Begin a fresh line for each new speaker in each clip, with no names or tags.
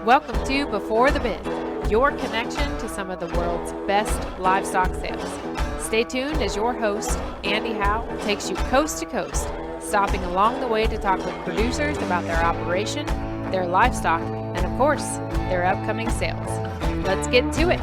Welcome to Before the Bid, your connection to some of the world's best livestock sales. Stay tuned as your host, Andy Howe, takes you coast to coast, stopping along the way to talk with producers about their operation, their livestock, and of course, their upcoming sales. Let's get to it.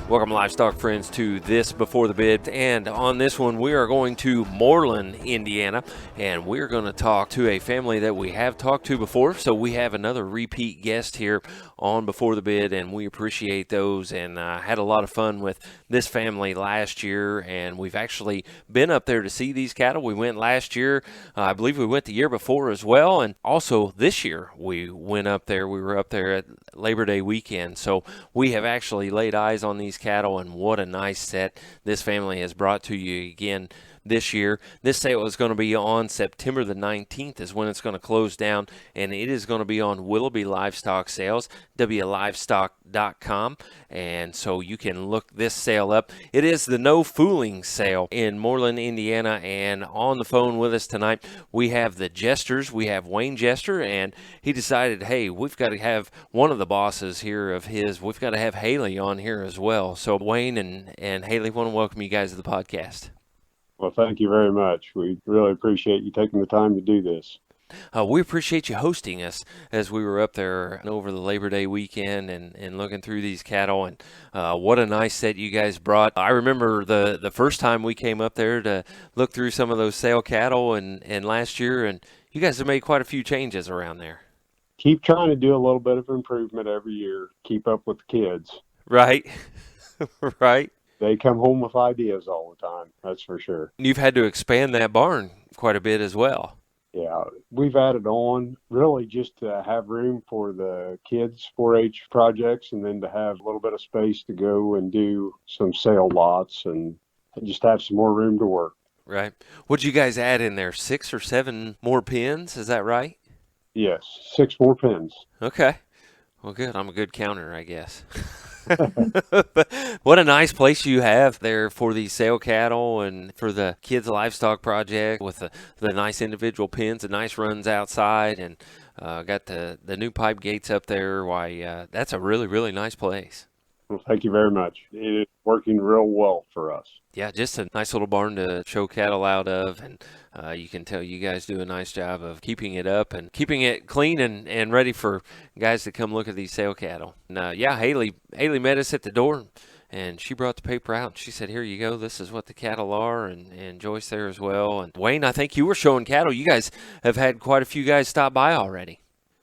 Welcome, livestock friends, to this Before the Bid, and on this one we are going to Moreland, Indiana, and we're going to talk to a family that we have talked to before. So we have another repeat guest here on Before the Bid, and we appreciate those, and had a lot of fun with this family last year, and we've actually been up there to see these cattle. We went last year, I believe we went the year before as well, and also this year we went up there. We were up there at Labor Day weekend, so we have actually laid eyes on these cattle, and what a nice set this family has brought to you again this year. This sale is going to be on September the 19th is when it's going to close down, and it is going to be on Willoughby Livestock Sales, wlivestock.com, and so you can look this sale up. It is the No Foolin sale in Moreland, Indiana, and on the phone with us tonight we have the Jesters. We have Wayne Jester, and he decided, hey, we've got to have one of the bosses here of his. We've got to have Haley on here as well. So Wayne and Haley, want to welcome you guys to the podcast.
Well, thank you very much. We really appreciate you taking the time to do this.
We appreciate you hosting us as we were up there over the Labor Day weekend and looking through these cattle, and what a nice set you guys brought. I remember the first time we came up there to look through some of those sale cattle and last year, and you guys have made quite a few changes around there.
Keep trying to do a little bit of improvement every year. Keep up with the kids.
Right. Right.
They come home with ideas all the time, that's for sure.
You've had to expand that barn quite a bit as well.
Yeah, we've added on really just to have room for the kids' 4-H projects, and then to have a little bit of space to go and do some sale lots and just have some more room to work.
Right. What'd you guys add in there? 6 or 7 more pens? Is that right?
Yes, 6 more pens.
Okay. Well, good. I'm a good counter, I guess. But what a nice place you have there for the sale cattle and for the kids' livestock project with the nice individual pens, the nice runs outside, and got the new pipe gates up there. Why, that's a really, really nice place.
Well, thank you very much. It is working real well for us.
Yeah, just a nice little barn to show cattle out of, and you can tell you guys do a nice job of keeping it up and keeping it clean and ready for guys to come look at these sale cattle. And yeah, Haley met us at the door, and she brought the paper out, and she said, here you go, this is what the cattle are, and Joyce there as well. And Wayne, I think you were showing cattle. You guys have had quite a few guys stop by already.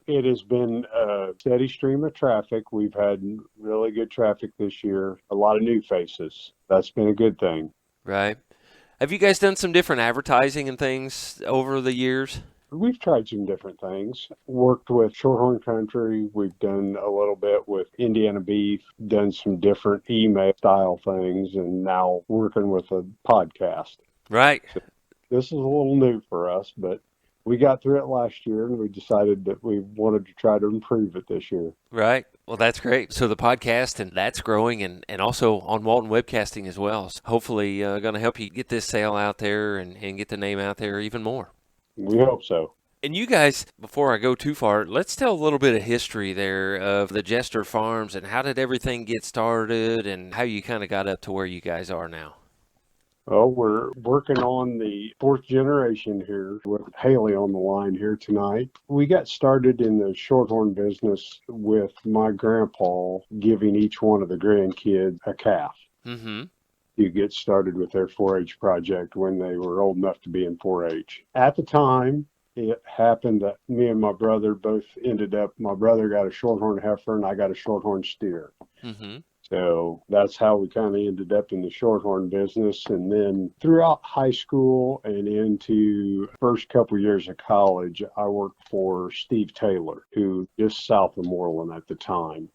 It has been a steady stream of traffic. We've had really good traffic this year. A lot of new faces. That's been a good thing.
Right. Have you guys done some different advertising and things over the years?
We've tried some different things. Worked with Shorthorn Country. We've done a little bit with Indiana Beef, done some different email style things, and now working with a podcast.
Right.
So this is a little new for us, but we got through it last year, and we decided that we wanted to try to improve it this year.
Right. Well, that's great. So the podcast, and that's growing, and also on Walton Webcasting as well. So hopefully going to help you get this sale out there and get the name out there even more.
We hope so.
And you guys, before I go too far, let's tell a little bit of history there of the Jester Farms and how did everything get started and how you kind of got up to where you guys are now.
Well, we're working on the 4th generation here with Haley on the line here tonight. We got started in the shorthorn business with my grandpa giving each one of the grandkids a calf.
Mm-hmm.
To get started with their 4-H project when they were old enough to be in 4-H. At the time, it happened that me and my brother both ended up, my brother got a shorthorn heifer and I got a shorthorn steer.
Mm-hmm.
So that's how we kind of ended up in the shorthorn business. And then throughout high school and into first couple years of college, I worked for Steve Taylor, who was just south of Moreland at the time,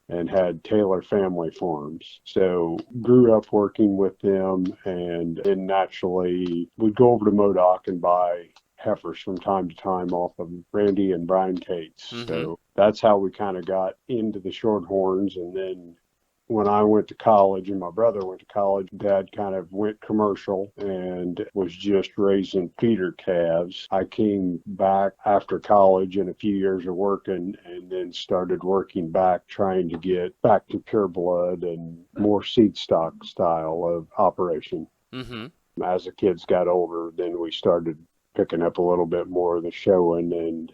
and had Taylor Family Farms. So grew up working with them, and then naturally would go over to Modoc and buy heifers from time to time off of Randy and Brian Cates. Mm-hmm. So that's how we kind of got into the shorthorns, and then when I went to college and my brother went to college, Dad kind of went commercial and was just raising feeder calves. I came back after college and a few years of working and then started working back, trying to get back to pure blood and more seed stock style of operation.
Mm-hmm.
As the kids got older, then we started picking up a little bit more of the showing, and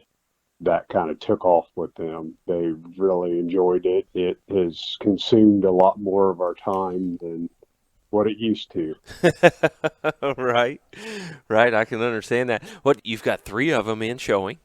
that kind of took off with them. They really enjoyed it. It has consumed a lot more of our time than what it used to.
Right. Right. I can understand that. What, you've got 3 of them in showing?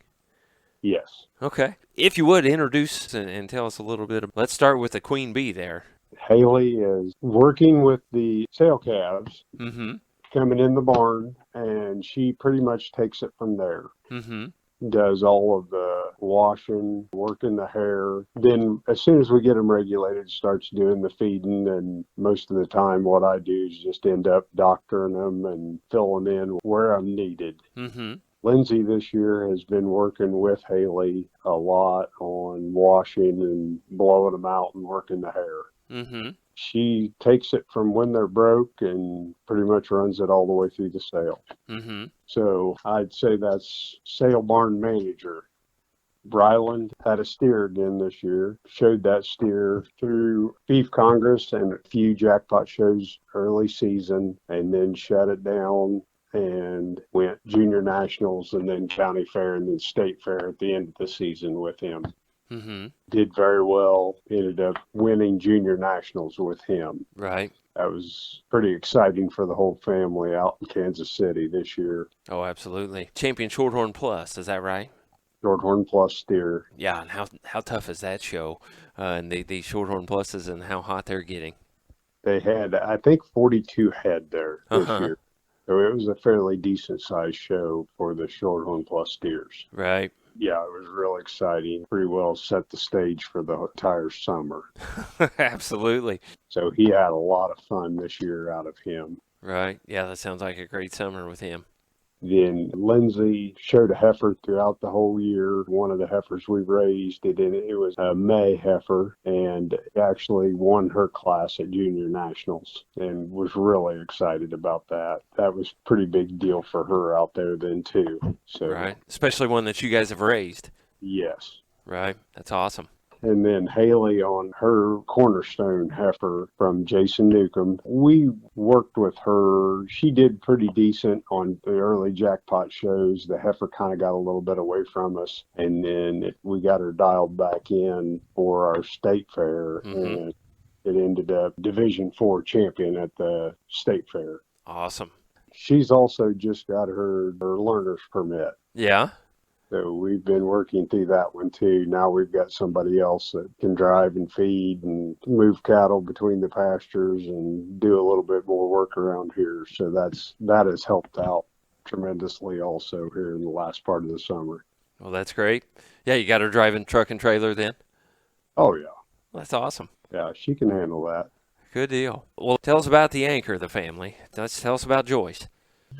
Yes.
Okay. If you would introduce and tell us a little bit. Let's start with the queen bee there.
Haley is working with the sale calves,
Mm-hmm.
coming in the barn, and she pretty much takes it from there.
Mm-hmm.
Does all of the washing, working the hair. Then as soon as we get them regulated, starts doing the feeding. And most of the time what I do is just end up doctoring them and filling in where I'm needed.
Mm-hmm.
Lindsay this year has been working with Haley a lot on washing and blowing them out and working the hair.
Mm-hmm.
She takes it from when they're broke and pretty much runs it all the way through the sale.
Mm-hmm.
So I'd say that's sale barn manager. Bryland had a steer again this year, showed that steer through Beef Congress and a few jackpot shows early season, and then shut it down and went junior nationals and then county fair and then state fair at the end of the season with him.
Mm-hmm.
Did very well, ended up winning junior nationals with him.
Right.
That was pretty exciting for the whole family out in Kansas City this year.
Oh, absolutely. Champion Shorthorn Plus, is that right?
Shorthorn Plus steer.
Yeah, and how tough is that show? And the Shorthorn Pluses and how hot they're getting.
They had, I think, 42 head there this year. So it was a fairly decent sized show for the Shorthorn Plus steers.
Right.
Yeah, it was real exciting. Pretty well set the stage for the entire summer.
Absolutely.
So he had a lot of fun this year out of him.
Right. Yeah, that sounds like a great summer with him.
Then Lindsay showed a heifer throughout the whole year. One of the heifers we raised, it was a May heifer, and actually won her class at Junior Nationals and was really excited about that. That was a pretty big deal for her out there then too. So,
right. Especially one that you guys have raised.
Yes.
Right. That's awesome.
And then Haley on her cornerstone heifer from Jason Newcomb. We worked with her. She did pretty decent on the early jackpot shows. The heifer kind of got a little bit away from us. And then we got her dialed back in for our state fair.
Mm-hmm.
And it ended up Division 4 champion at the state fair.
Awesome.
She's also just got her learner's permit.
Yeah.
So we've been working through that one too. Now we've got somebody else that can drive and feed and move cattle between the pastures and do a little bit more work around here. So that has helped out tremendously also here in the last part of the summer.
Well, that's great. Yeah, you got her driving truck and trailer then?
Oh, yeah.
That's awesome.
Yeah, she can handle that.
Good deal. Well, tell us about the anchor of the family. Tell us about Joyce.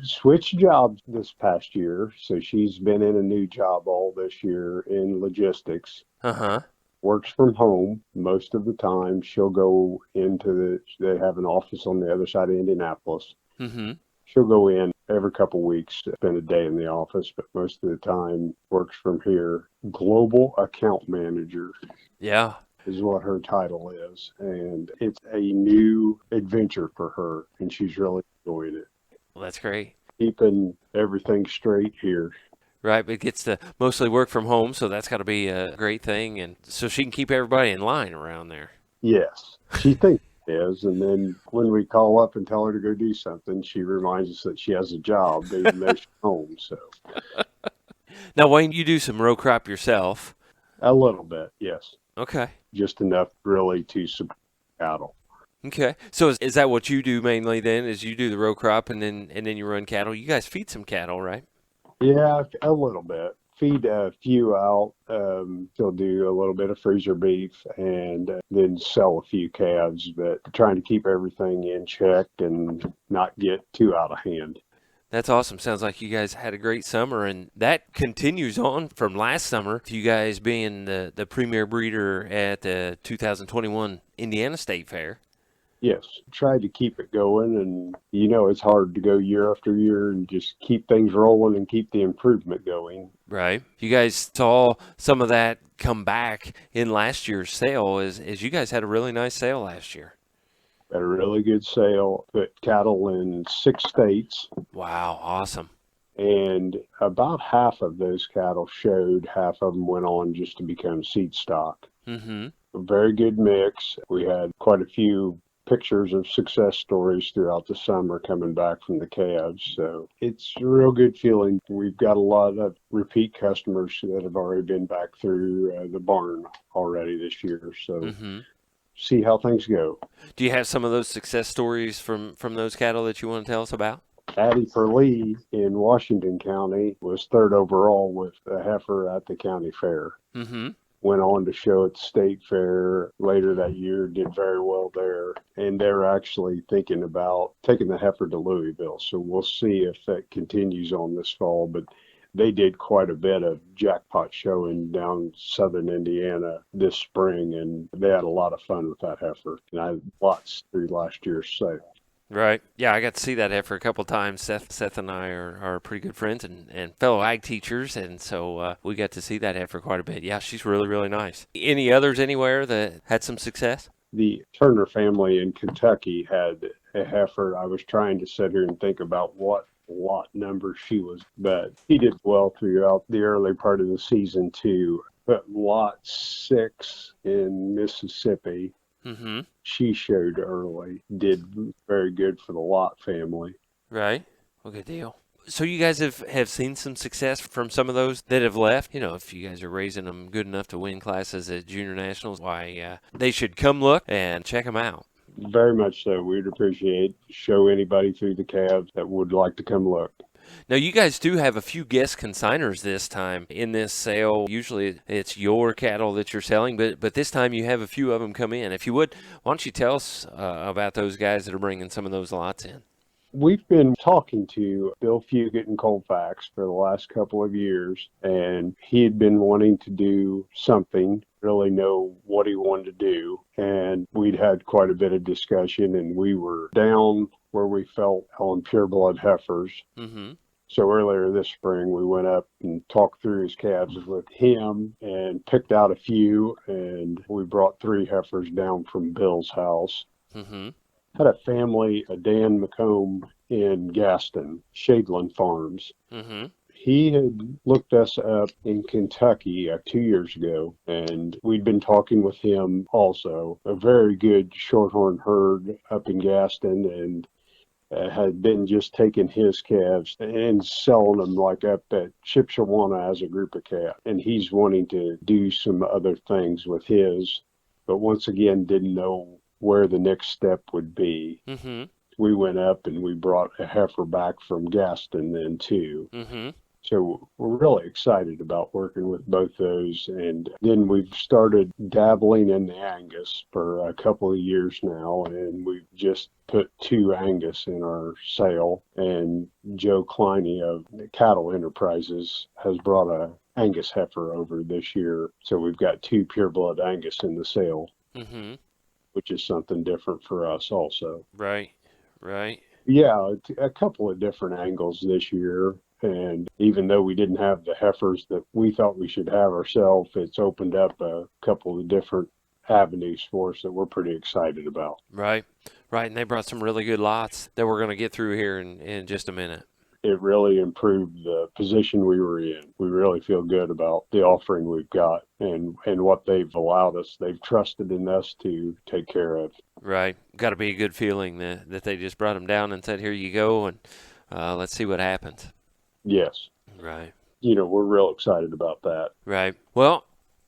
Switched jobs this past year, so she's been in a new job all this year in logistics.
Uh-huh.
Works from home most of the time. She'll go into they have an office on the other side of Indianapolis.
Mm-hmm.
She'll go in every couple of weeks to spend a day in the office, but most of the time works from here. Global account manager.
Yeah.
Is what her title is. And it's a new adventure for her, and she's really enjoying it.
Well, that's great.
Keeping everything straight here.
Right, but gets to mostly work from home, so that's got to be a great thing, and so she can keep everybody in line around there.
Yes, she thinks it is, and then when we call up and tell her to go do something, she reminds us that she has a job, even though she's home. So.
Now, Wayne, you do some row crop yourself.
A little bit, yes.
Okay.
Just enough really to support cattle.
Okay. So is that what you do mainly then, is you do the row crop and then you run cattle? You guys feed some cattle, right?
Yeah, a little bit. Feed a few out. Still do a little bit of freezer beef and then sell a few calves, but trying to keep everything in check and not get too out of hand.
That's awesome. Sounds like you guys had a great summer, and that continues on from last summer. You guys being the premier breeder at the 2021 Indiana State Fair.
Yes, tried to keep it going, and it's hard to go year after year and just keep things rolling and keep the improvement going.
Right. You guys saw some of that come back in last year's sale as you guys had a really nice sale last year.
Had a really good sale, put cattle in 6 states.
Wow, awesome.
And about half of those cattle showed, half of them went on just to become seed stock.
Mm-hmm.
A very good mix. We had quite a few pictures of success stories throughout the summer coming back from the calves. So it's a real good feeling. We've got a lot of repeat customers that have already been back through the barn already this year. So see how things go.
Do you have some of those success stories from those cattle that you want to tell us about?
Addie Lee in Washington County was 3rd overall with a heifer at the county fair.
Mm-hmm.
Went on to show at the state fair later that year, did very well there. And they're actually thinking about taking the heifer to Louisville. So we'll see if that continues on this fall. But they did quite a bit of jackpot showing down southern Indiana this spring, and they had a lot of fun with that heifer. And I had lots through last year's sale.
Right. Yeah, I got to see that heifer a couple of times. Seth and I are pretty good friends and fellow ag teachers, and so we got to see that heifer quite a bit. Yeah, she's really, really nice. Any others anywhere that had some success?
The Turner family in Kentucky had a heifer. I was trying to sit here and think about what lot number she was, but he did well throughout the early part of the season too. But lot 6 in Mississippi, she showed early, did very good for the Lot family.
Right. Well, good deal. So you guys have seen some success from some of those that have left. If you guys are raising them good enough to win classes at Junior Nationals, why they should come look and check them out.
Very much so. We'd appreciate show anybody through the calves that would like to come look.
Now, you guys do have a few guest consigners this time in this sale. Usually it's your cattle that you're selling, but this time you have a few of them come in. If you would, why don't you tell us about those guys that are bringing some of those lots in?
We've been talking to Bill Fugit in Colfax for the last couple of years, and he had been wanting to do something, really know what he wanted to do. And we'd had quite a bit of discussion, and we were down where we felt on pureblood heifers.
Mm-hmm.
So earlier this spring, we went up and talked through his calves with him and picked out a few, and we brought 3 heifers down from Bill's house.
Mm-hmm.
Had a family, a Dan McComb in Gaston, Shadeland Farms.
Mm-hmm.
He had looked us up in Kentucky 2 years ago, and we'd been talking with him also. A very good shorthorn herd up in Gaston, and had been just taking his calves and selling them like up at Shipshawana as a group of calves. And he's wanting to do some other things with his, but once again didn't know where the next step would be.
Mm-hmm.
We went up and we brought a heifer back from Gaston then too.
Mm-hmm.
So we're really excited about working with both those. And then we've started dabbling in the Angus for a couple of years now, and we've just put 2 Angus in our sale. And Joe Kliney of Cattle Enterprises has brought a Angus heifer over this year. So we've got 2 pureblood Angus in the sale, which is something different for us also.
Right, right.
Yeah, a couple of different angles this year. And even though we didn't have the heifers that we thought we should have ourselves, it's opened up a couple of different avenues for us that we're pretty excited about.
Right, right. And they brought some really good lots that we're going to get through here in just a minute.
It really improved the position we were in. We really feel good about the offering we've got and what they've allowed us. They've trusted in us to take care of.
Right. Got to be a good feeling that they just brought them down and said, here you go, and let's see what happens.
Yes.
Right.
We're real excited about that.
Right. Well,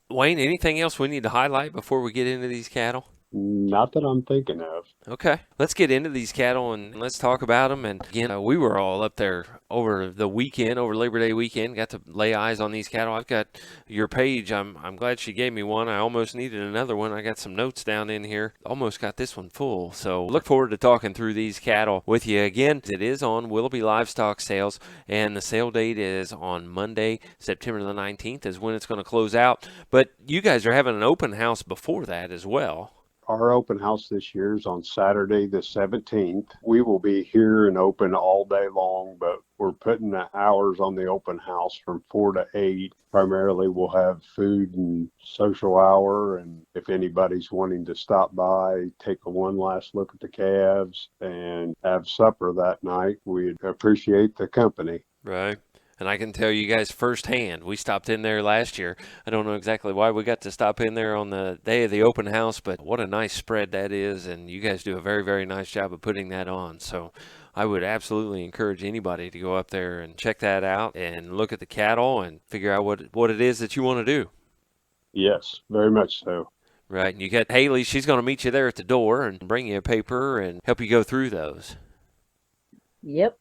Wayne, anything else we need to highlight before we get into these cattle?
Not that I'm thinking of.
Okay, let's get into these cattle and let's talk about them. And again, we were all up there over the weekend, over Labor Day weekend, got to lay eyes on these cattle. I've got your page. I'm glad she gave me one. I almost needed another one. I got some notes down in here. Almost got this one full. So look forward to talking through these cattle with you again. It is on Willoughby Livestock Sales, and the sale date is on Monday, September the 19th is when it's going to close out. But you guys are having an open house before that as well.
Our open house this year is on Saturday the 17th. We will be here and open all day long, but we're putting the hours on the open house from 4 to 8. Primarily, we'll have food and social hour, and if anybody's wanting to stop by, take a one last look at the calves, and have supper that night, we'd appreciate the company.
Right. And I can tell you guys firsthand, we stopped in there last year. I don't know exactly why we got to stop in there on the day of the open house, but what a nice spread that is, and you guys do a very, very nice job of putting that on. So I would absolutely encourage anybody to go up there and check that out and look at the cattle and figure out what it is that you want to do.
Yes, very much so.
Right, and you got Haley. She's going to meet you there at the door and bring you a paper and help you go through those.
Yep.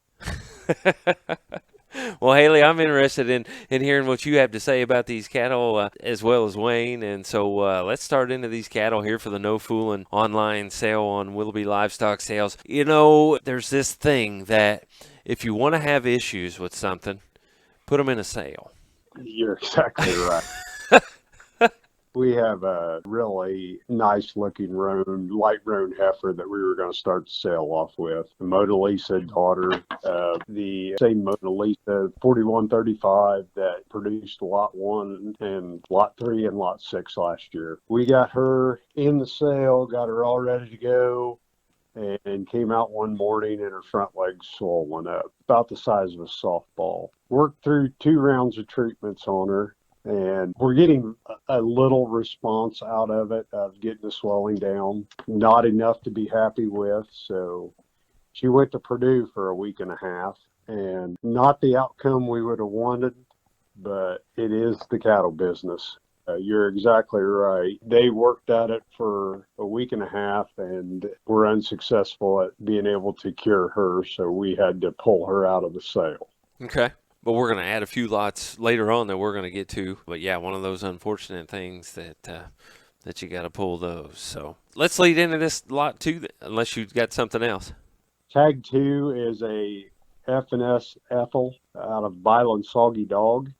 Well, Haley, I'm interested in hearing what you have to say about these cattle as well as Wayne. And so let's start into these cattle here for the No Foolin online sale on Willoughby Livestock Sales. You know, there's this thing that if you want to have issues with something, put them in a sale.
You're exactly right. We have a really nice looking light roan heifer that we were going to start the sale off with. The Mona Lisa daughter, the same Mona Lisa 4135 that produced lot 1 and lot 3 and lot 6 last year. We got her in the sale, got her all ready to go, and came out one morning and her front legs swollen up, about the size of a softball. Worked through 2 rounds of treatments on her. And we're getting a little response out of it, of getting the swelling down. Not enough to be happy with. So she went to Purdue for a week and a half, and not the outcome we would have wanted, but it is the cattle business. You're exactly right. They worked at it for a week and a half and were unsuccessful at being able to cure her. So we had to pull her out of the sale.
Okay. But we're going to add a few lots later on that we're going to get to. But, yeah, one of those unfortunate things that you got to pull those. So let's lead into this lot 2, unless you've got something else.
Tag 2 is a F&S Ethel out of Byland Soggy Dog.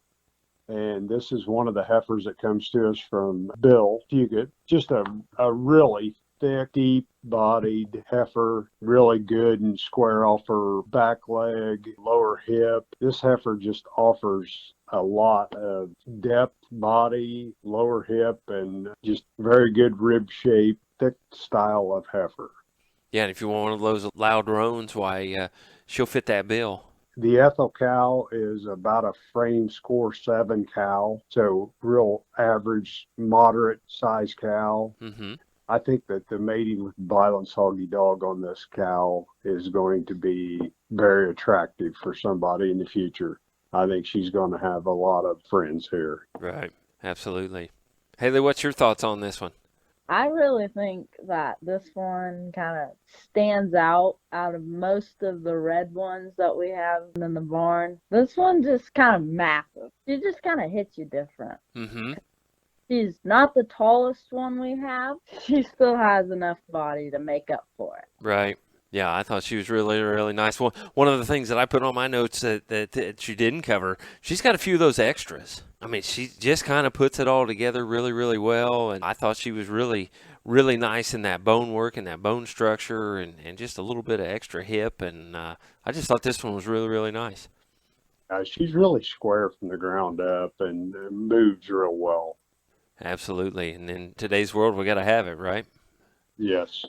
And this is one of the heifers that comes to us from Bill Fugit. Just a really thick, deep-bodied heifer, really good and square off her back leg, lower hip. This heifer just offers a lot of depth, body, lower hip, and just very good rib shape, thick style of heifer.
Yeah, and if you want one of those loud roans, why, she'll fit that bill.
The Ethel cow is about a frame score 7 cow, so real average, moderate size cow.
Mm-hmm.
I think that the mating with Byland Soggy Dog on this cow is going to be very attractive for somebody in the future. I think she's going to have a lot of friends here.
Right, absolutely. Haley, what's your thoughts on this one?
I really think that this one kind of stands out of most of the red ones that we have in the barn. This one just kind of massive. She just kind of hits you different.
Mm-hmm.
She's not the tallest one we have. She still has enough body to make up for it.
Right. Yeah, I thought she was really, really nice. One of the things that I put on my notes that she didn't cover, she's got a few of those extras. I mean, she just kind of puts it all together really, really well. And I thought she was really, really nice in that bone work and that bone structure and just a little bit of extra hip. And I just thought this one was really, really nice.
She's really square from the ground up and moves real well.
Absolutely. And in today's world, we got to have it, right?
Yes.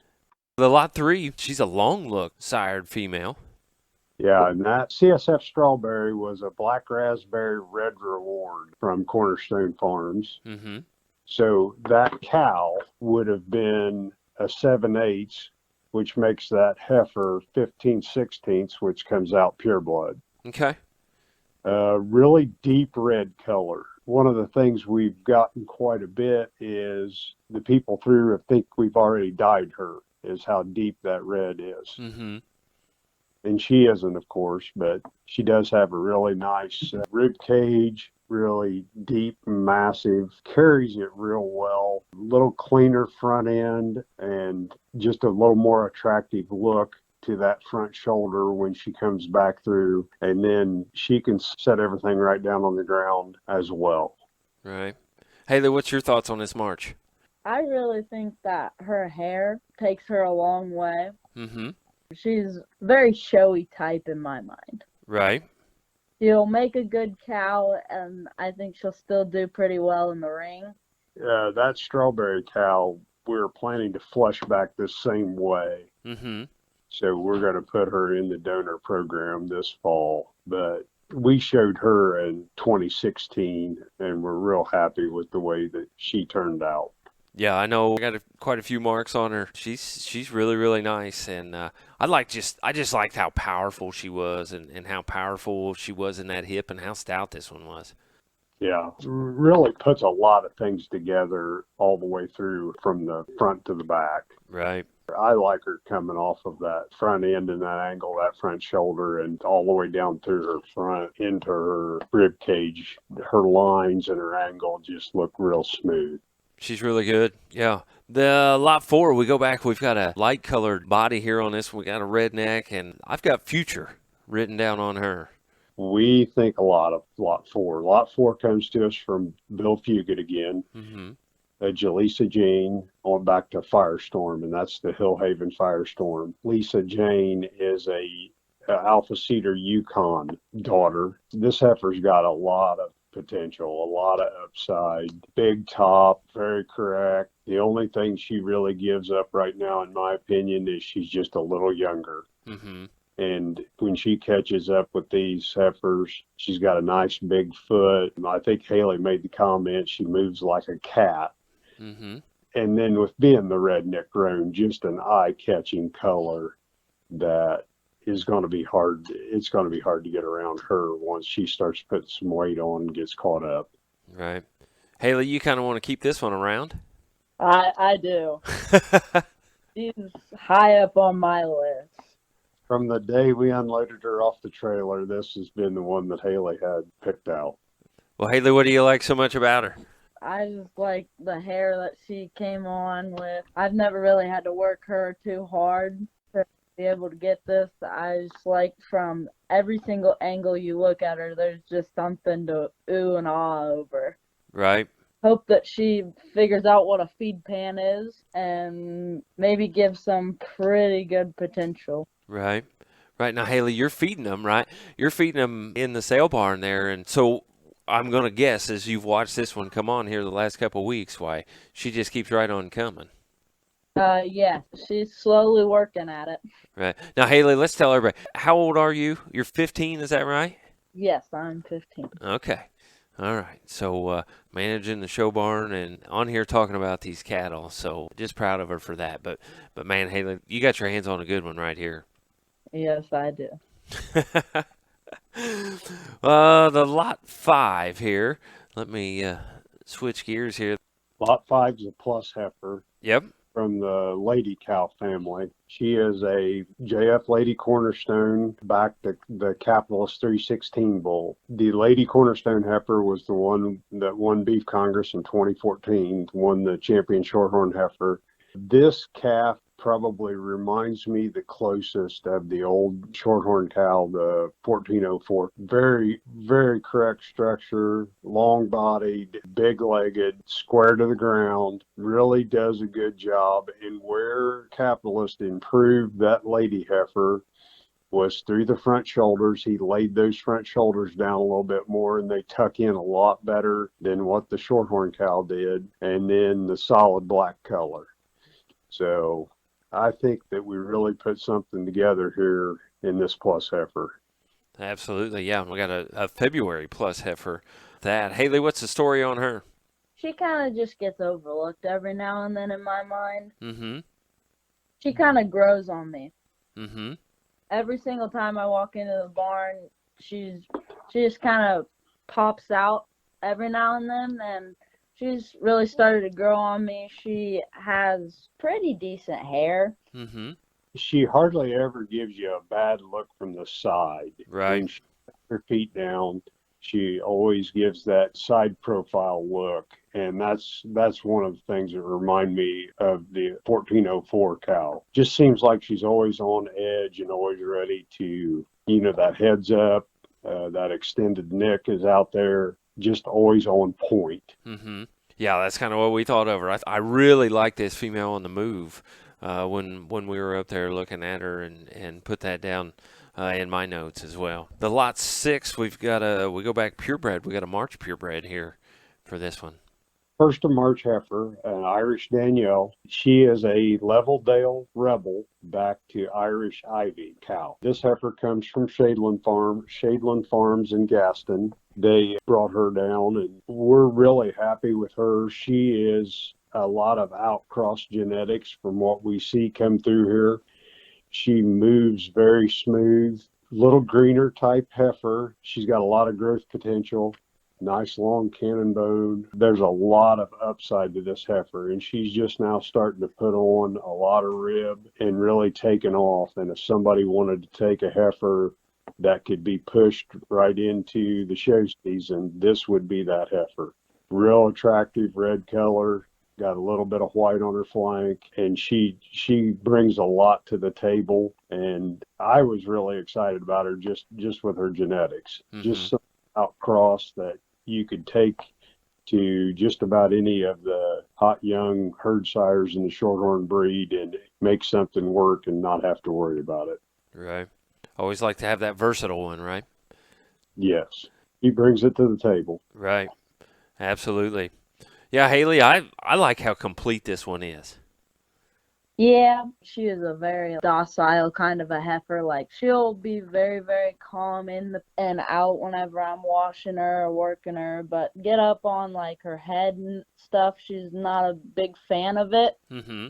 The lot 3, she's a long look sired female.
Yeah, and that CSF Strawberry was a black raspberry red reward from Cornerstone Farms.
Mm-hmm.
So that cow would have been a 7/8, which makes that heifer 15/16, which comes out pure blood.
Okay.
Really deep red color. One of the things we've gotten quite a bit is the people through think we've already dyed her, is how deep that red is.
Mm-hmm.
And she isn't, of course, but she does have a really nice rib cage, really deep, massive, carries it real well, a little cleaner front end, and just a little more attractive look to that front shoulder when she comes back through. And then she can set everything right down on the ground as well.
Right. Haley, what's your thoughts on this March?
I really think that her hair takes her a long way.
Mm-hmm.
She's very showy type in my mind.
Right.
She'll make a good cow, and I think she'll still do pretty well in the ring.
That strawberry cow, we're planning to flush back the same way.
Mm-hmm.
So we're going to put her in the donor program this fall. But we showed her in 2016, and we're real happy with the way that she turned out.
Yeah, I know. I got quite a few marks on her. She's really, really nice, and I just liked how powerful she was, and how powerful she was in that hip, and how stout this one was.
Yeah, really puts a lot of things together all the way through from the front to the back.
Right.
I like her coming off of that front end and that angle, that front shoulder, and all the way down through her front into her rib cage. Her lines and her angle just look real smooth.
She's really good. Yeah. The lot 4, we go back. We've got a light colored body here on this one. We got a red neck, and I've got future written down on her.
We think a lot of lot 4. Lot 4 comes to us from Bill Fugit again.
Mm-hmm.
Jaleesa Jane on back to Firestorm, and that's the Hillhaven Firestorm. Lisa Jane is a Alpha Cedar Yukon daughter. This heifer's got a lot of potential, a lot of upside, big top, very correct. The only thing she really gives up right now, in my opinion, is she's just a little younger.
Mm-hmm.
And when she catches up with these heifers, she's got a nice big foot. I think Haley made the comment she moves like a cat.
Mm-hmm.
And then with being the redneck roan, just an eye-catching color that is going to be hard. It's going to be hard to get around her once she starts putting some weight on and gets caught up.
Right. Haley, you kind of want to keep this one around?
I do. She's high up on my list.
From the day we unloaded her off the trailer, this has been the one that Haley had picked out.
Well, Haley, what do you like so much about her?
I just like the hair that she came on with. I've never really had to work her too hard to be able to get this. I just like from every single angle you look at her, there's just something to ooh and ah over.
Right.
Hope that she figures out what a feed pan is and maybe gives some pretty good potential.
Right. Right. Now, Haley, you're feeding them, right? You're feeding them in the sale barn there. And so I'm going to guess, as you've watched this one come on here the last couple of weeks, why she just keeps right on coming.
Yeah, she's slowly working at it.
Right. Now, Haley, let's tell everybody, how old are you? You're 15, is that right?
Yes, I'm 15.
Okay. All right. So managing the show barn and on here talking about these cattle. So just proud of her for that. But man, Haley, you got your hands on a good one right here.
Yes, I do.
The lot 5 here. Let me switch gears here.
Lot 5 is a plus heifer.
Yep.
From the Lady Cow family. She is a JF Lady Cornerstone back to the Capitalist 316 bull. The Lady Cornerstone heifer was the one that won Beef Congress in 2014, won the champion Shorthorn heifer. This calf probably reminds me the closest of the old Shorthorn cow, the 1404. Very, very correct structure, long-bodied, big-legged, square to the ground, really does a good job. And where Capitalist improved that lady heifer was through the front shoulders. He laid those front shoulders down a little bit more, and they tuck in a lot better than what the Shorthorn cow did. And then the solid black color. So I think that we really put something together here in this plus heifer.
Absolutely, yeah. We got a February plus heifer. That Haley, what's the story on her?
She kind of just gets overlooked every now and then in my mind.
Mm-hmm.
She kind of grows on me.
Mm-hmm.
Every single time I walk into the barn, she just kind of pops out, every now and then, and she's really started to grow on me. She has pretty decent hair.
Mm-hmm.
She hardly ever gives you a bad look from the side.
Right.
When she puts her feet down, she always gives that side profile look. And that's one of the things that remind me of the 1404 cow. Just seems like she's always on edge and always ready to, that heads up, that extended neck is out there, just always on point.
Mm-hmm. Yeah, that's kind of what we thought of her. I really like this female on the move. When we were up there looking at her and put that down in my notes as well. The lot 6, we go back purebred. We got a March purebred here for this one.
First of March heifer, an Irish Danielle. She is a Leveldale Rebel back to Irish Ivy cow. This heifer comes from Shadeland Farms in Gaston. They brought her down, and we're really happy with her. She is a lot of outcross genetics from what we see come through here. She moves very smooth, little greener type heifer. She's got a lot of growth potential. Nice long cannon bone. There's a lot of upside to this heifer, and she's just now starting to put on a lot of rib and really taking off. And if somebody wanted to take a heifer that could be pushed right into the show season, this would be that heifer. Real attractive red color, got a little bit of white on her flank, and she brings a lot to the table. And I was really excited about her just with her genetics.
Mm-hmm.
Just some outcross that you could take to just about any of the hot young herd sires in the shorthorn breed and make something work and not have to worry about it.
Right. Always like to have that versatile one, right?
Yes. He brings it to the table.
Right. Absolutely. Yeah, Haley, I like how complete this one is.
Yeah, she is a very docile kind of a heifer. Like, she'll be very, very calm in and out whenever I'm washing her or working her, but get up on like her head and stuff, she's not a big fan of it.
Mm-hmm.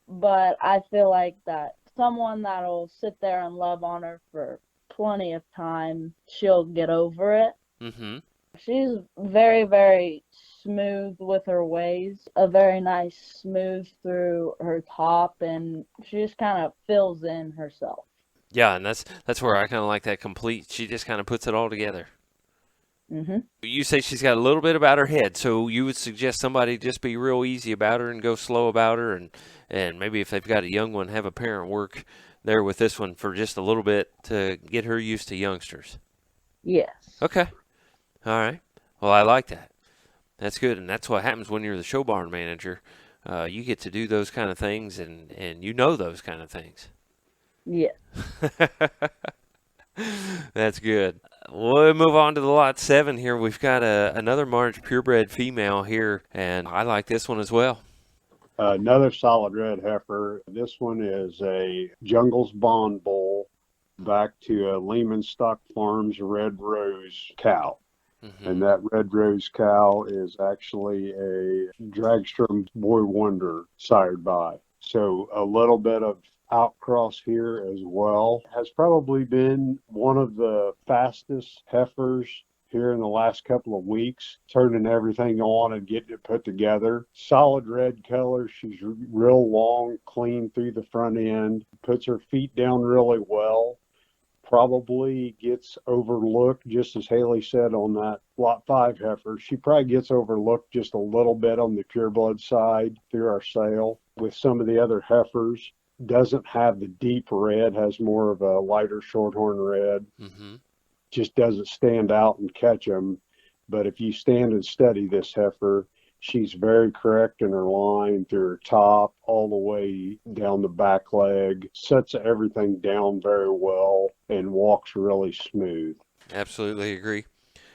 But I feel like that someone that'll sit there and love on her for plenty of time, she'll get over it.
Mm-hmm.
She's very, very smooth with her ways, a very nice smooth through her top, and she just kind of fills in herself.
Yeah, and that's where I kind of like that complete. She just kind of puts it all together.
Mm-hmm.
You say she's got a little bit about her head, so you would suggest somebody just be real easy about her and go slow about her, and maybe if they've got a young one, have a parent work there with this one for just a little bit to get her used to youngsters.
Yes.
Okay. All right. Well, I like that. That's good, and that's what happens when you're the show barn manager. You get to do those kind of things, and you know those kind of things.
Yeah.
That's good. We'll move on to the lot 7 here. We've got another March purebred female here, and I like this one as well.
Another solid red heifer. This one is a Jungle's Bond Bull back to a Lehman Stock Farms Red Rose cow.
Mm-hmm.
And that Red Rose cow is actually a Dragstrom Boy Wonder sired by. So a little bit of outcross here as well. Has probably been one of the fastest heifers here in the last couple of weeks, turning everything on and getting it put together. Solid red color. She's real long, clean through the front end, puts her feet down really well. Probably gets overlooked, just as Haley said on that lot 5 heifer. She probably gets overlooked just a little bit on the pureblood side through our sale. With some of the other heifers, doesn't have the deep red, has more of a lighter shorthorn red.
Mm-hmm.
Just doesn't stand out and catch them. But if you stand and study this heifer, she's very correct in her line through her top all the way down the back leg, sets everything down very well, and walks really smooth.
Absolutely agree.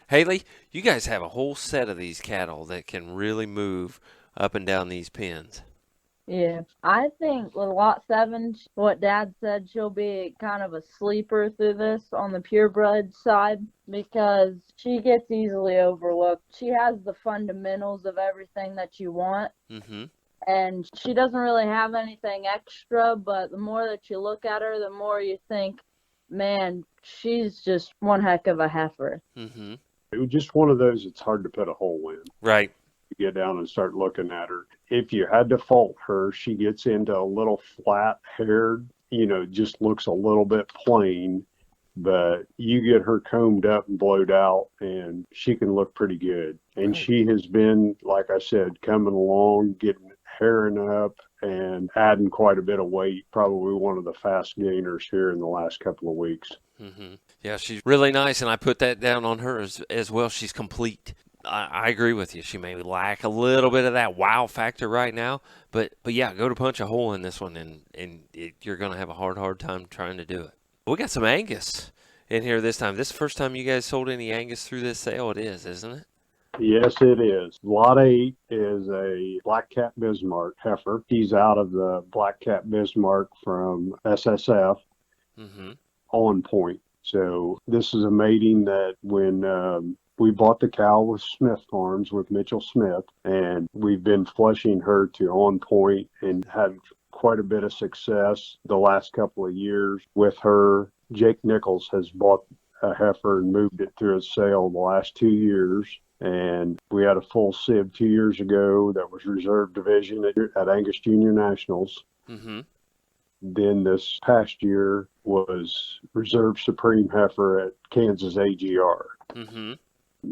Haley, you guys have a whole set of these cattle that can really move up and down these pens.
Yeah, I think with lot 7, what Dad said, she'll be kind of a sleeper through this on the purebred side because she gets easily overlooked. She has the fundamentals of everything that you want,
Mm-hmm.
and she doesn't really have anything extra, but the more that you look at her, the more you think, man, she's just one heck of a heifer.
Mm-hmm.
It was just one of those it's hard to put a hole in.
Right.
You get down and start looking at her. If you had to fault her, she gets into a little flat haired, just looks a little bit plain. But you get her combed up and blowed out, and she can look pretty good. And
Right.
she has been, like I said, coming along, getting hairing up and adding quite a bit of weight. Probably one of the fast gainers here in the last couple of weeks.
Mm-hmm. Yeah, she's really nice, and I put that down on her as well. She's complete. I agree with you. She may lack a little bit of that wow factor right now, but yeah, go to punch a hole in this one, and you're going to have a hard time trying to do it. We got some Angus in here this time. This is the first time you guys sold any Angus through this sale. It is, isn't it?
Yes, it is. Lot 8 is a Black Cat Bismarck heifer. She's out of the Black Cat Bismarck from SSF
Mm-hmm.
On Point. So this is a mating that when we bought the cow with Smith Farms with Mitchell Smith, and we've been flushing her to On Point and had quite a bit of success the last couple of years with her. Jake Nichols has bought a heifer and moved it through a sale the last 2 years. And we had a full sieve 2 years ago that was reserve division at Angus Junior Nationals.
Mm-hmm.
Then this past year was reserve supreme heifer at Kansas AGR.
Mm-hmm.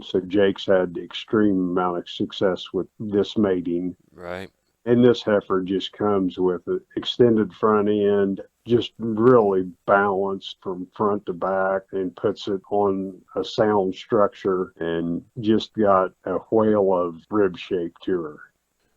So Jake's had extreme amount of success with this mating.
Right.
And this heifer just comes with an extended front end, just really balanced from front to back, and puts it on a sound structure and just got a whale of rib shape to her.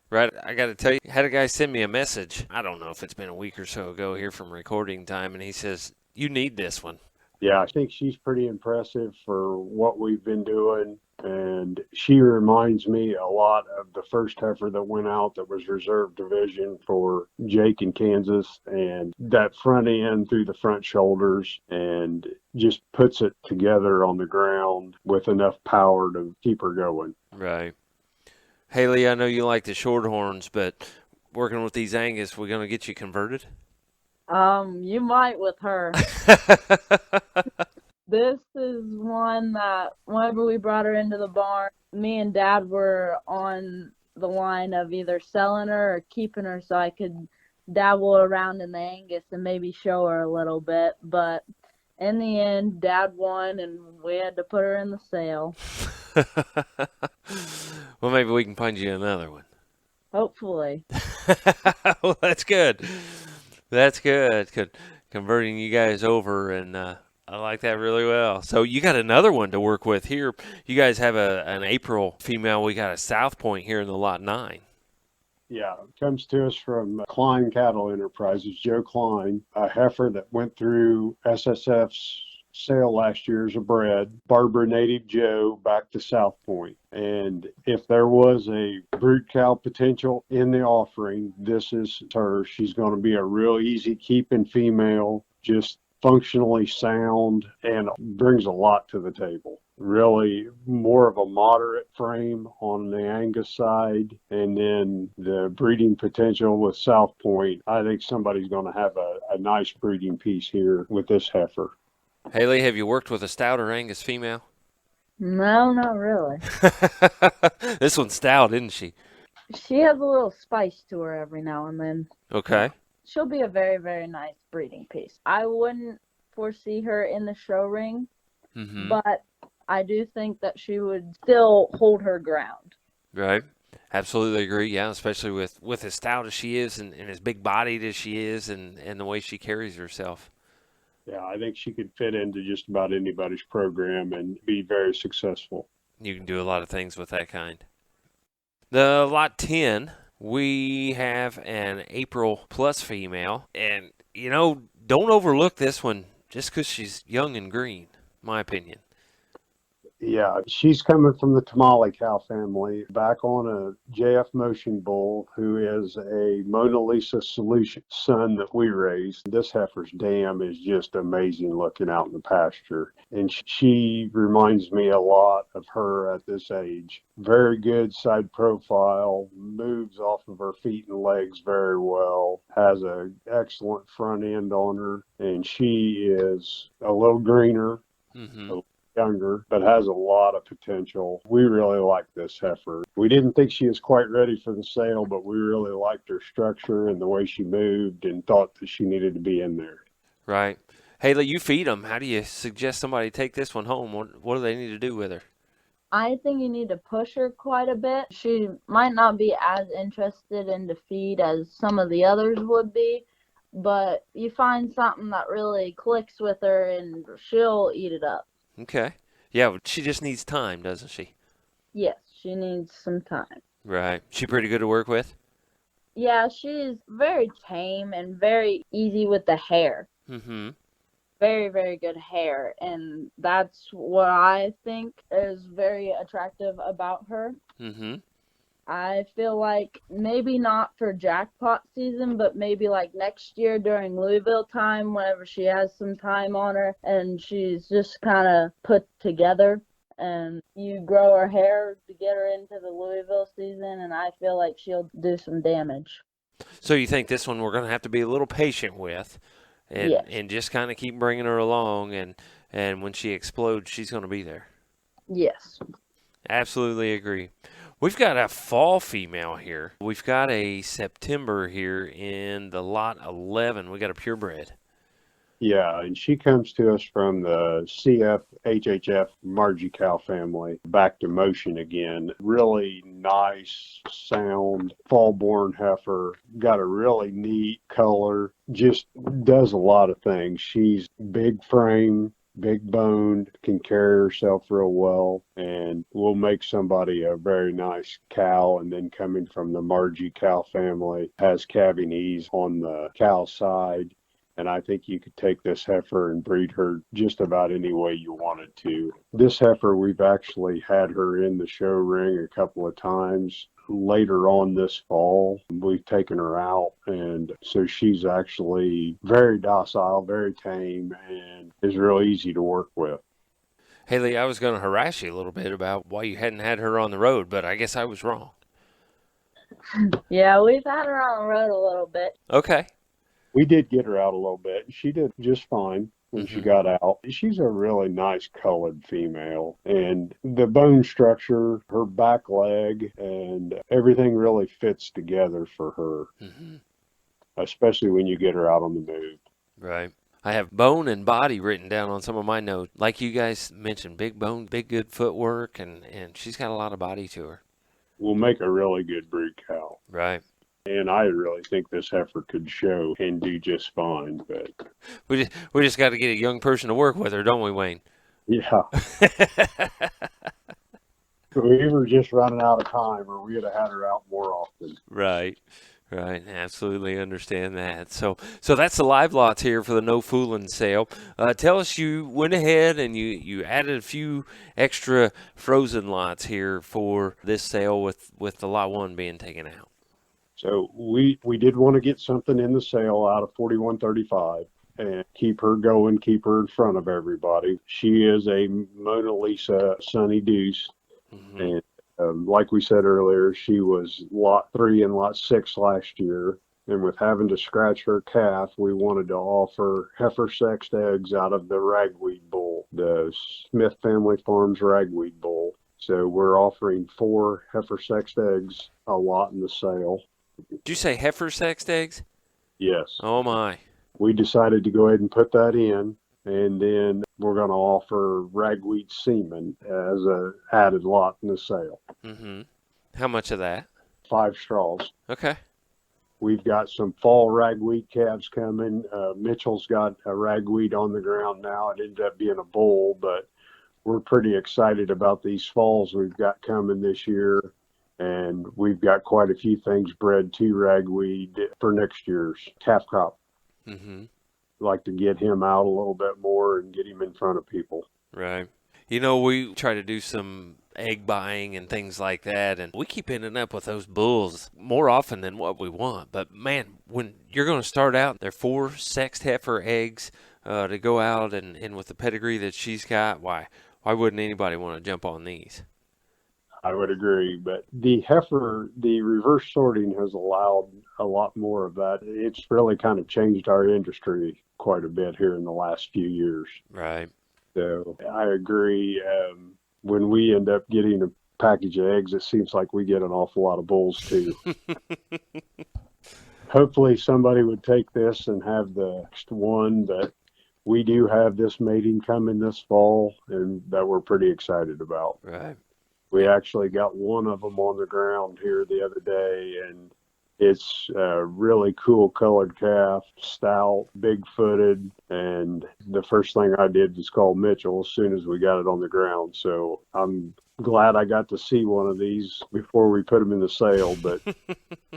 Right. I got to tell you, had a guy send me a message. I don't know if it's been a week or so ago here from recording time, and he says, you need this one.
Yeah, I think she's pretty impressive for what we've been doing. And she reminds me a lot of the first heifer that went out that was reserve division for Jake in Kansas, and that front end through the front shoulders, and just puts it together on the ground with enough power to keep her going.
Right. Haley, I know you like the shorthorns, but working with these Angus, we're going to get you converted?
You might with her. This is one that whenever we brought her into the barn, me and Dad were on the line of either selling her or keeping her so I could dabble around in the Angus and maybe show her a little bit. But in the end, Dad won, and we had to put her in the sale.
Well, maybe we can find you another one.
Hopefully.
Well, that's good. That's good. Converting you guys over, and I like that really well. So you got another one to work with here. You guys have an April female. We got a South Point here in the lot 9.
Yeah, it comes to us from Klein Cattle Enterprises, Joe Klein, a heifer that went through SSF's sale last year as a bred. Barbara Native Joe back to South Point. And if there was a brood cow potential in the offering, this is her. She's going to be a real easy keeping female, just functionally sound, and brings a lot to the table. Really more of a moderate frame on the Angus side, and then the breeding potential with South Point. I think somebody's going to have a nice breeding piece here with this heifer.
Haley, have you worked with a stouter Angus female?
No, not really.
This one's stout, isn't she?
She has a little spice to her every now and then.
Okay.
She'll be a very, very nice breeding piece. I wouldn't foresee her in the show ring, but I do think that she would still hold her ground.
Right. Absolutely agree. Yeah, especially with as stout as she is and as big-bodied as she is and the way she carries herself.
Yeah, I think she could fit into just about anybody's program and be very successful.
You can do a lot of things with that kind. The lot 10, we have an April Plus female. And, don't overlook this one just because she's young and green, my opinion.
Yeah, she's coming from the Tamale cow family, back on a JF Motion bull who is a Mona Lisa Solution son that we raised. This heifer's dam is just amazing looking out in the pasture. And she reminds me a lot of her at this age. Very good side profile, moves off of her feet and legs very well, has an excellent front end on her, and she is a little greener. younger, but has a lot of potential. We really like this heifer. We didn't think she was quite ready for the sale, but we really liked her structure and the way she moved and thought that she needed to be in there.
Right. Haley, you feed them. How do you suggest somebody take this one home? What do they need to do with her?
I think you need to push her quite a bit. She might not be as interested in the feed as some of the others would be, but you find something that really clicks with her and she'll eat it up.
Okay. Yeah, she just needs time, doesn't she?
Yes, she needs some time.
Right. She pretty good to work with?
Yeah, she's very tame and very easy with the hair.
Mm-hmm.
Very, very good hair, and that's what I think is very attractive about her.
Mm-hmm.
I feel like maybe not for jackpot season, but maybe like next year during Louisville time, whenever she has some time on her and she's just kind of put together, and you grow her hair to get her into the Louisville season, and I feel like she'll do some damage.
So you think this one we're going to have to be a little patient with
Yes.
and just kind of keep bringing her along, and when she explodes, she's going to be there.
Yes.
Absolutely agree. We've got a fall female here. We've got a September here in the lot 11. We got a purebred.
Yeah, and she comes to us from the CF HHF Margie cow family, back to motion again. Really nice, sound, fall-born heifer. Got a really neat color. Just does a lot of things. She's big frame, big boned, can carry herself real well, and will make somebody a very nice cow. And then coming from the Margie cow family, has calving ease on the cow side. And I think you could take this heifer and breed her just about any way you wanted to. This heifer, we've actually had her in the show ring a couple of times. Later on this fall, we've taken her out, and so she's actually very docile, very tame, and is real easy to work with.
Haley, I was going to harass you a little bit about why you hadn't had her on the road, but I guess I was wrong.
Yeah, we've had her on the road a little bit.
Okay.
We did get her out a little bit. She did just fine when she got out. She's a really nice colored female, and the bone structure, her back leg, and everything really fits together for her, especially when you get her out on the move.
Right. I have bone and body written down on some of my notes. Like you guys mentioned, big bone, big good footwork, and she's got a lot of body to her.
Will make a really good breed cow.
Right.
And I really think this heifer could show and do just fine. But
we just got to get a young person to work with her, don't we, Wayne?
yeah. We were just running out of time, or we'd have had her out more often.
Right. Right, absolutely understand that. So that's the live lots here for the No Foolin sale. Tell us, you went ahead and you added a few extra frozen lots here for this sale with the lot 1 being taken out.
So we did want to get something in the sale out of 4135 and keep her going, keep her in front of everybody. She is a Mona Lisa Sunny Deuce, and like we said earlier, she was lot 3 and lot 6 last year. And with having to scratch her calf, we wanted to offer heifer sexed eggs out of the ragweed bull, the Smith Family Farms ragweed bull. So we're offering 4 heifer sexed eggs a lot in the sale.
Did you say heifer sexed eggs?
Yes.
Oh, my.
We decided to go ahead and put that in, and then we're going to offer ragweed semen as a added lot in the sale.
How much of that?
5 straws.
Okay.
We've got some fall ragweed calves coming. Mitchell's got a ragweed on the ground now. It ended up being a bull, but we're pretty excited about these falls we've got coming this year. And we've got quite a few things bred to ragweed for next year's calf crop. Like to get him out a little bit more and get him in front of people.
Right. You know, we try to do some egg buying and things like that, and we keep ending up with those bulls more often than what we want. But, man, when you're going to start out, they're 4 sexed heifer eggs to go out, and with the pedigree that she's got, why wouldn't anybody want to jump on these?
I would agree, but the heifer, the reverse sorting has allowed a lot more of that. It's really kind of changed our industry quite a bit here in the last few years.
Right.
So I agree. When we end up getting a package of eggs, it seems like we get an awful lot of bulls too. Hopefully somebody would take this and have the next one, but we do have this mating coming this fall, and that we're pretty excited about.
Right.
We actually got one of them on the ground here the other day, and it's a really cool colored calf, stout, big-footed, and the first thing I did was call Mitchell as soon as we got it on the ground. So I'm glad I got to see one of these before we put them in the sale, but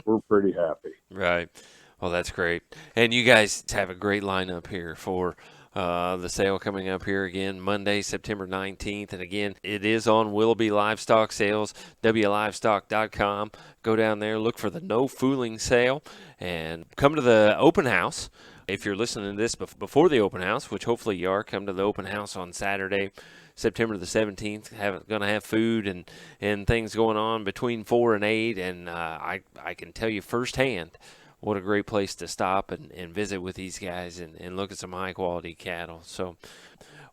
we're pretty happy.
Right. Well, that's great. And you guys have a great lineup here for the sale coming up here again Monday, September 19th. And again, it is on Willoughby Livestock Sales, WLivestock.com. Go down there, look for the No Fooling sale, and come to the open house. If you're listening to this before the open house, which hopefully you are, come to the open house on Saturday, September the 17th. Going to have food and things going on between 4 and 8. And I can tell you firsthand what a great place to stop and visit with these guys and look at some high-quality cattle. So,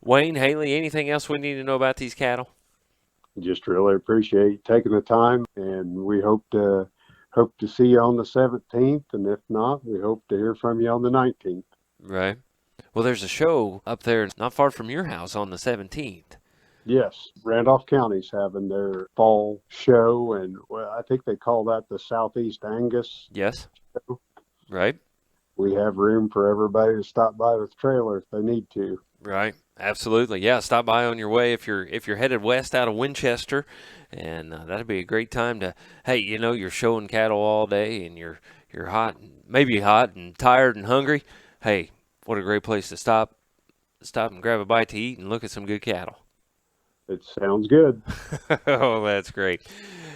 Wayne, Haley, anything else we need to know about these cattle?
Just really appreciate you taking the time, and we hope to see you on the 17th, and if not, we hope to hear from you on the 19th.
Right. Well, there's a show up there not far from your house on the 17th.
Yes, Randolph County's having their fall show, and I think they call that the Southeast Angus.
Yes.
Show.
Right.
We have room for everybody to stop by with the trailer if they need to.
Right. Absolutely. Yeah. Stop by on your way if you're headed west out of Winchester, and that'd be a great time to. Hey, you're showing cattle all day, and you're hot, maybe hot and tired and hungry. Hey, what a great place to stop and grab a bite to eat and look at some good cattle.
It sounds good.
Oh, that's great.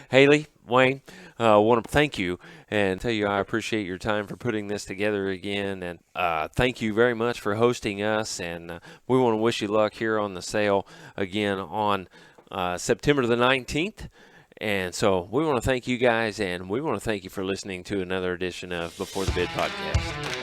Haley, Wayne, I want to thank you and tell you I appreciate your time for putting this together again. And thank you very much for hosting us. And we want to wish you luck here on the sale again on September the 19th. And so we want to thank you guys, and we want to thank you for listening to another edition of Before the Bid podcast.